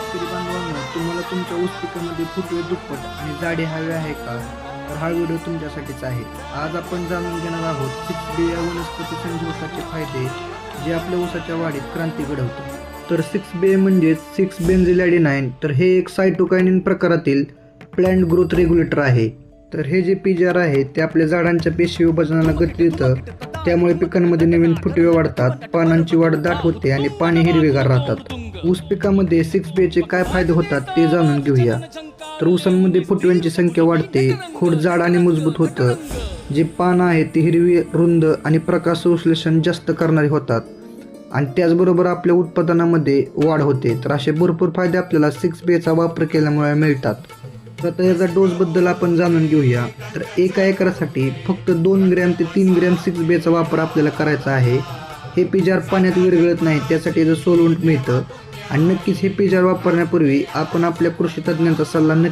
शेतकरी बांधवांनो, तुम्हाला तुमच्या ऊस पिकामध्ये फुटवे दुप्पट आणि जाडे हवे आहे का? तर हा व्हिडिओ तुमच्यासाठीच आहे. आज आपण जाणून घेणार आहोत 6B या वनस्पती संजीवकाचे फायदे, जे आपल्या ऊसाच्या वाढीत क्रांती घडवतात. तर 6B म्हणजे 6 बेन्झिलॅडेनाइन. तर हे एक सायटोकायनिन प्रकारातील प्लांट ग्रोथ रेग्युलेटर आहे. तर हे जे पिजार आहे ते आपल्या झाडांच्या पेशी विभाजनाला गती देतं. त्यामुळे पिकांमध्ये नवीन फुटवे वाढतात, पानांची वाढ दाट होते आणि पाने हिरवेगार राहतात. ऊस पिकामध्ये 6B चे काय फायदे होतात ते जाणून घेऊया. तर ऊसांमध्ये फुटव्यांची संख्या वाढते, खोड जाड आणि मजबूत होतं. जे पानं आहेत ती हिरवी, रुंद आणि प्रकाश संश्लेषण जास्त करणारी होतात आणि त्याचबरोबर आपल्या उत्पादनामध्ये वाढ होते. तर असे भरपूर फायदे आपल्याला 6B चा वापर केल्यामुळे मिळतात. तर आता याचा डोसबद्दल आपण जाणून घेऊया. तर एका एकरासाठी फक्त 2 ग्रॅम ते 3 ग्रॅम 6B चा वापर आपल्याला करायचा आहे. हे पिजार पाण्यात विरघळत नाही, त्यासाठी याचं सोलवंट मिळतं. आणि नक्कीच हे पिजार वापरण्यापूर्वी आपण आपल्या कृषी तज्ज्ञांचा सल्ला नक्की